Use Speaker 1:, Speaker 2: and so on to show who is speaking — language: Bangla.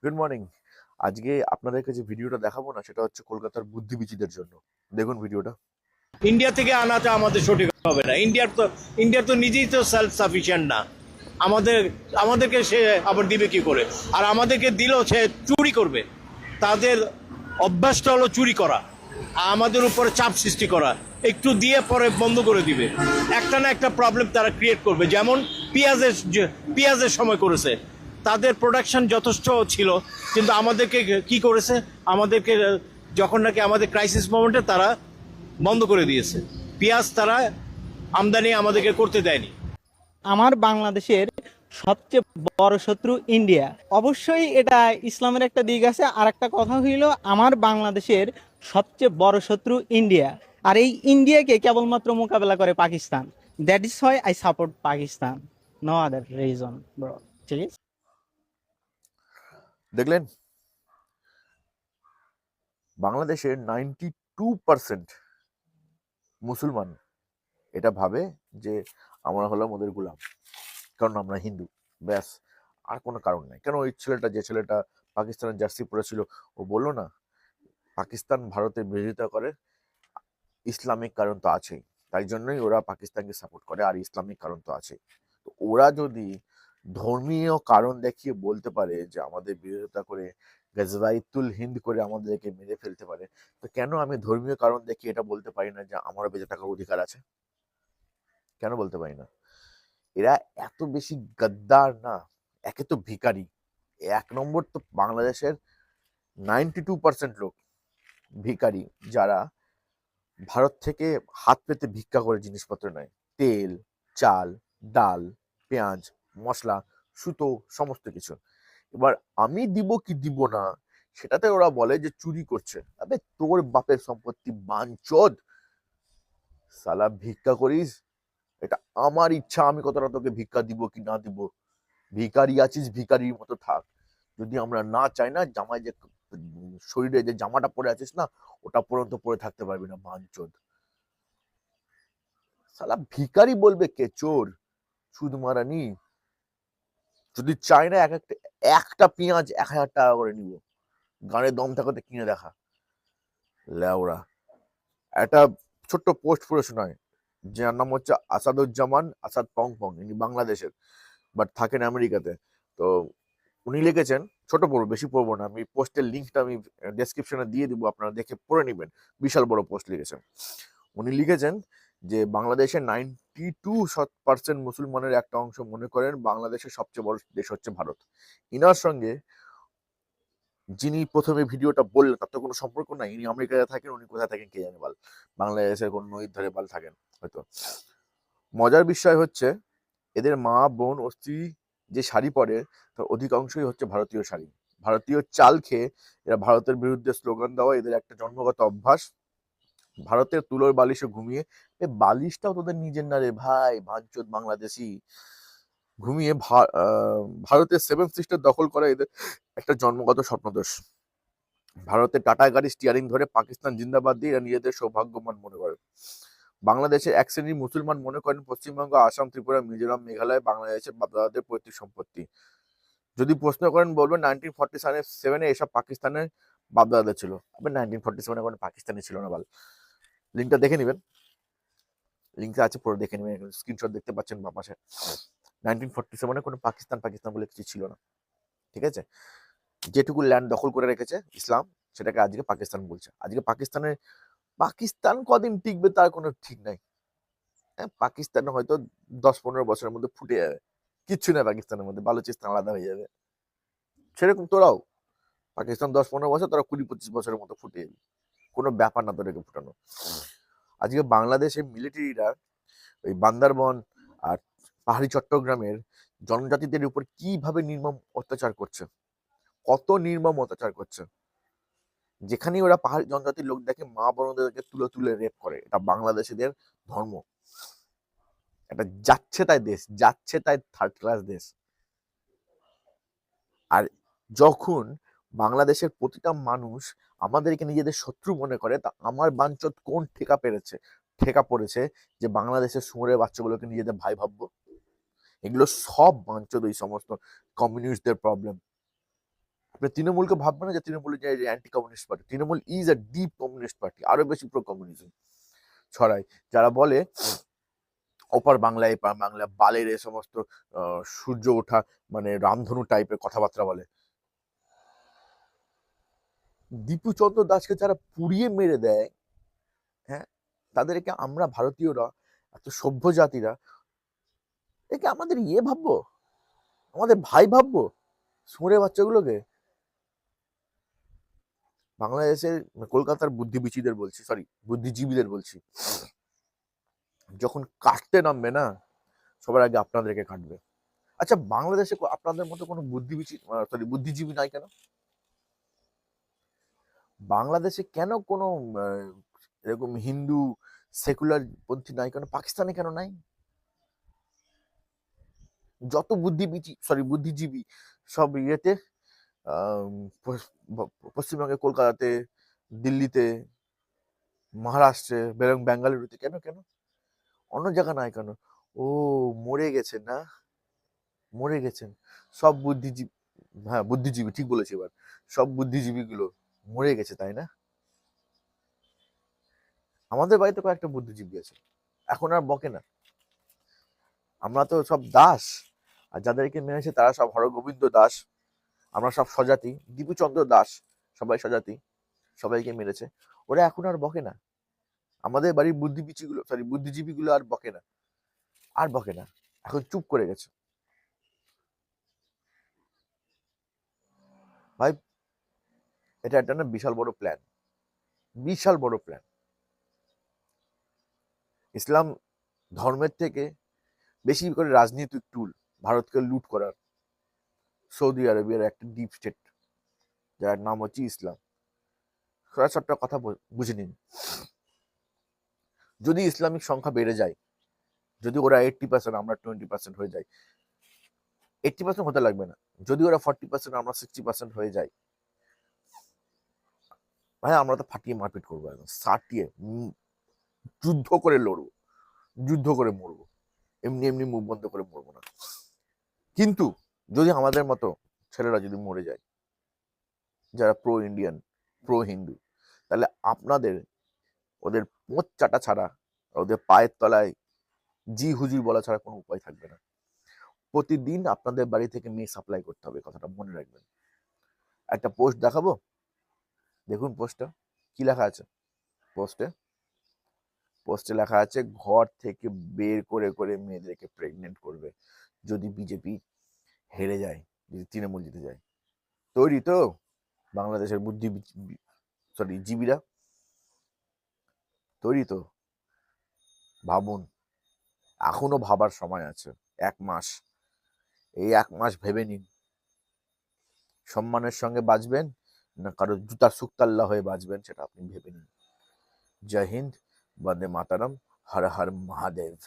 Speaker 1: Good morning. আজকে আপনাদেরকে যে ভিডিওটা দেখাবো না, সেটা হচ্ছে কলকাতার বুদ্ধিবীজীদের জন্য। দেখুন ভিডিওটা।
Speaker 2: ইন্ডিয়া থেকে আনাটা আমাদের সঠিক হবে না। ইন্ডিয়ার তো নিজেই তো সেলফ সাফিসিয়েন্ট না। আমাদের আমাদেরকে সে আবার দিবে কি করে? আর আমাদেরকে দিলেও সে চুরি করবে। তাদের অভ্যাসটা হলো চুরি করা, আমাদের উপরে চাপ সৃষ্টি করা, একটু দিয়ে পরে বন্ধ করে দিবে। একটা না একটা প্রবলেম তারা ক্রিয়েট করবে, যেমন পেঁয়াজের সময় করেছে। তাদের প্রোডাকশন যথেষ্ট ছিল, কিন্তু আমাদেরকে কি করেছে? আমাদেরকে যখন নাকি আমাদের ক্রাইসিস মোমেন্টে তারা বন্ধ করে দিয়েছে। পেঁয়াজ তারা আমদানি আমাদেরকে করতে দেয়নি।
Speaker 3: আমার বাংলাদেশের সবচেয়ে বড় শত্রু ইন্ডিয়া। অবশ্যই এটা ইসলামের একটা দিক আছে, আর একটা কথা হইল আমার বাংলাদেশের সবচেয়ে বড় শত্রু ইন্ডিয়া। আর এই ইন্ডিয়াকে কেবলমাত্র মোকাবেলা করে Pakistan. That is why I support Pakistan, no other reason bro. ঠিক আছে।
Speaker 1: দেখলেন, বাংলাদেশের 92% মুসলমান এটা ভাবে যে আমরা হলাম ওদের গোলাম, কারণ আমরা হিন্দু। ব্যাস, আর কোনো কারণ নাই। কেন ওই যে ছেলেটা পাকিস্তানের জার্সি পরেছিল, ও বললো না পাকিস্তান ভারতের বিরোধিতা করে, ইসলামিক কারণ তো আছেই, তাই জন্যই ওরা পাকিস্তানকে সাপোর্ট করে, আর ইসলামিক কারণ তো আছেই। তো ওরা যদি ধর্মীয় কারণ দেখিয়ে বলতে পারে যে আমাদের বিরোধিতা করে, গাজওয়াইতুল হিন্দ করে আমাদেরকে মেরে ফেলতে পারে, তো কেন আমি ধর্মীয় কারণ দেখিয়ে এটা বলতে পারি না যে আমারও বেঁচে থাকার অধিকার আছে? কেন বলতে পারি না? এরা এত বেশি গাদ্দার না, একে তো ভিখারি, এক নম্বর তো বাংলাদেশের 92% লোক ভিখারি, যারা ভারত থেকে হাত পেতে ভিক্ষা করে জিনিসপত্র নেয়। তেল, চাল, ডাল, পেঁয়াজ, মশলা, সুতো, সমস্ত কিছু। এবার আমি দিব কি দিব না, সেটাতে ওরা বলে যে চুরি করছে। আবে তোর বাপের সম্পত্তি বাঞ্চোদ, সালা ভিক্ষা করিস, এটা আমার ইচ্ছা আমি কতটা তোকে ভিক্ষা দিব কি না দিব। ভিখারি আছিস, ভিখারির মতো থাক। যদি আমরা না চাই না, জামায় যে শরীরে যে জামাটা পরে আছিস না, ওটা পর্যন্ত পরে থাকতে পারবি না বাঞ্চোদ। সালা ভিখারি বলবে কে? চোর, সুদ মারানি। যদি চাই না একটা পেঁয়াজ 1,000 টাকা করে নিব, গানের দম থাকাতে কিনে দেখা। লেওরা একটা ছোট্ট পোস্ট পড়ে শোনায়, যার নাম হচ্ছে আসাদুজ্জামান আসাদ পং পং। ইনি বাংলাদেশের, বাট থাকেন আমেরিকাতে। তো উনি লিখেছেন, ছোট পড়বো, বেশি পড়বো না, আমি পোস্টের লিঙ্কটা আমি ডেসক্রিপশনে দিয়ে দিব, আপনারা দেখে পড়ে নেবেন। বিশাল বড় পোস্ট লিখেছেন। উনি লিখেছেন যে বাংলাদেশের 92% মুসলমানের একটা অংশ মনে করেন বাংলাদেশের সবচেয়ে বড় দেশ হচ্ছে ভারত। ইনার সঙ্গে যিনি প্রথমে ভিডিওটা বললেন তার তো কোনো সম্পর্ক নাই। ইনি আমেরিকাতে থাকেন, উনি কোথায় থাকেন কে জানে বাল। বাংলাদেশের কোন নদীর ধারে বাল থাকেন হয়তো। মজার বিষয় হচ্ছে, এদের মা, বোন ও স্ত্রী যে শাড়ি পরে তার অধিকাংশই হচ্ছে ভারতীয় শাড়ি। ভারতীয় চাল খেয়ে এরা ভারতের বিরুদ্ধে স্লোগান দেওয়া এদের একটা জন্মগত অভ্যাস। ভারতের তুলোর বালিশে ঘুমিয়ে, বালিশটাও তোদের নিজের না রে ভাই, ভাঞ্চোদ বাংলাদেশি। ঘুমিয়ে ভারতের সেভেন সিস্টার দখল করা এদের একটা জন্মগত স্বপ্নদোষ। ভারতের টাটা গাড়ি স্টিয়ারিং ধরে পাকিস্তান জিন্দাবাদ দিয়ে এরা নিজেদের সৌভাগ্যবান মনে করে। বাংলাদেশের এক শ্রেণীর মুসলমান মনে করেন পশ্চিমবঙ্গ, আসাম, ত্রিপুরা, মিজোরাম, মেঘালয় বাংলাদেশের বাপদাদাদের পৈতৃক সম্পত্তি। যদি প্রশ্ন করেন বলবেন 1947-এ এসব পাকিস্তানের বাপদাদাদের ছিল। আবার 1947-এ কোনো পাকিস্তানি ছিল না বাল। লিঙ্কটা দেখে নেবেন, লিঙ্কটা আছে, পরে দেখে নেবেন। স্ক্রিনশট দেখতে পাচ্ছেন বা পাশে। 1947-এ কোনো পাকিস্তান পাকিস্তান বলে কিছু ছিল না, ঠিক আছে? যেটুকু ল্যান্ড দখল করে রেখেছে ইসলাম, সেটাকে আজকে পাকিস্তান বলছে। আজকে পাকিস্তান কদিন টিকবে তার কোনো ঠিক নাই। হ্যাঁ, পাকিস্তান হয়তো 10-15 বছরের মধ্যে ফুটে যাবে, কিচ্ছু না পাকিস্তানের মধ্যে, বালুচিস্তান আলাদা হয়ে যাবে। সেরকম তোরাও, পাকিস্তান 10-15 বছর, তোরা 20-25 বছরের মতো ফুটে যাবে, কোনো ব্যাপার না তোদেরকে ফুটানো। আজকে বাংলাদেশের মিলিটারিরা ওই বান্দরবন আর পাহাড়ি চট্টগ্রামের জনজাতিদের উপর কিভাবে নির্মম অত্যাচার করছে, কত নির্মম অত্যাচার করছে। যেখানেই ওরা পাহাড়ি জনজাতির লোক দেখে, মা বোনদেরকে তুলে তুলে রেপ করে। এটা বাংলাদেশিদের ধর্ম। এটা যাচ্ছে তাই দেশ, যাচ্ছে তাই থার্ড ক্লাস দেশ। আর যখন বাংলাদেশের প্রতিটা মানুষ আমাদেরকে নিজেদের শত্রু মনে করে, তা আমার বাঞ্চোদ কোন ঠেকা পড়েছে যে বাংলাদেশের শুয়োরের বাচ্চাগুলোকে নিজেদের ভাই ভাববো? এগুলো সব বাঞ্চোদ ওই সমস্ত কমিউনিস্টদের প্রবলেম। আপনি তৃণমূলকে ভাববেন না যে তৃণমূল যে anti communist party. Trinamool is a deep communist party, আরো বেশি প্রো কমিউনিজম ছড়ায়। যারা বলে ওপার বাংলায় এপার বাংলা বালের এ সমস্ত সূর্য ওঠা মানে রামধনু টাইপের কথাবার্তা বলে। দীপু চন্দ্র দাসকে যারা পুড়িয়ে মেরে দেয়, হ্যাঁ, তাদেরকে আমরা ভারতীয়রা এত সভ্য জাতিরা একে আমাদের ইয়ে ভাববো, আমাদের ভাই ভাববো? সুরে বাচ্চাগুলোকে বাংলাদেশের কলকাতার বুদ্ধিবীচিদের বলছি, সরি বুদ্ধিজীবীদের বলছি, যখন কাটতে নামবে না, সবার আগে আপনাদেরকে কাটবে। আচ্ছা, বাংলাদেশে আপনাদের মতো কোনো বুদ্ধিজীবী নাই কেন? বাংলাদেশে কেন কোনো এরকম হিন্দু সেকুলার পন্থী নাই কেন? পাকিস্তানে কেন নাই? যত বুদ্ধিজীবী সব ইয়েতে পশ্চিমবঙ্গে, কলকাতাতে, দিল্লিতে, মহারাষ্ট্রে, বেঙ্গালুরুতে, কেন কেন অন্য জায়গা নাই কেন? ও মরে গেছেন না, মরে গেছেন সব বুদ্ধিজীবী। হ্যাঁ, বুদ্ধিজীবী ঠিক বলেছি। এবার সব বুদ্ধিজীবী গুলো মরে গেছে, তাই না? আমাদের বাড়িতে কয়েকটা বুদ্ধিজীবী আছে, এখন আর বকে না। আমরা তো সব দাস, আর যাদেরকে মেরেছে তারা সব হরগোবিন্দ দাস। আমরা সব স্বজাতি, দীপুচন্দ্র দাস, সবাই স্বজাতি, সবাইকে মেরেছে। ওরা এখন আর বকে না। আমাদের বাড়ির বুদ্ধিজীবী গুলো আর বকে না, আর বকে না, এখন চুপ করে গেছে। ভাই, এটা একটা না বিশাল বড় প্ল্যান, বিশাল বড় প্ল্যান। ইসলাম ধর্মের থেকে বেশি করে রাজনৈতিক টুল ভারতকে লুট করার সৌদি আরবিয়ার একটা ডিপ স্টেট, যার নাম হচ্ছে ইসলাম। সরাসরি কথা বুঝে নিন, যদি ইসলামিক সংখ্যা বেড়ে যায়, যদি ওরা 80% আমরা 20% হয়ে যায়, 80% হতে লাগবে না, যদি ওরা 40% আমরা 60% হয়ে যায়, ভাই আমরা তো ফাটিয়ে মারপিট করবো, একদম সাটিয়ে যুদ্ধ করে লড়বো, যুদ্ধ করে মরবো, এমনি এমনি মুখ বন্ধ করে মরবো না। কিন্তু যদি আমাদের মতো ছেলেরা যদি মরে যায়, যারা প্রো ইন্ডিয়ান, প্রো হিন্দু, তাহলে আপনাদের ওদের পোঁচ চাটা ছাড়া, ওদের পায়ের তলায় জি হুজুর বলা ছাড়া কোনো উপায় থাকবে না। প্রতিদিন আপনাদের বাড়ি থেকে মেয়ে সাপ্লাই করতে হবে, কথাটা মনে রাখবেন। একটা পোস্ট দেখাবো, দেখুন পোস্টটা কি লেখা আছে। পোস্টে লেখা আছে, ঘর থেকে বের করে করে মেয়েদেরকে প্রেগনেন্ট করবে যদি বিজেপি হেরে যায়, যদি তৃণমূল জিতে যায়। তৈরি তো বাংলাদেশের জীবীরা? তৈরি তো? ভাবুন, এখনো ভাবার সময় আছে, 1 মাস। এই 1 মাস ভেবে নিন, সম্মানের সঙ্গে বাঁচবেন না কারো জুতার সুক্তাল্লা হয়ে বাঁচবেন, সেটা আপনি ভেবে নিন। জয় হিন্দ, বন্দে মাতারাম, হর হর মহাদেব।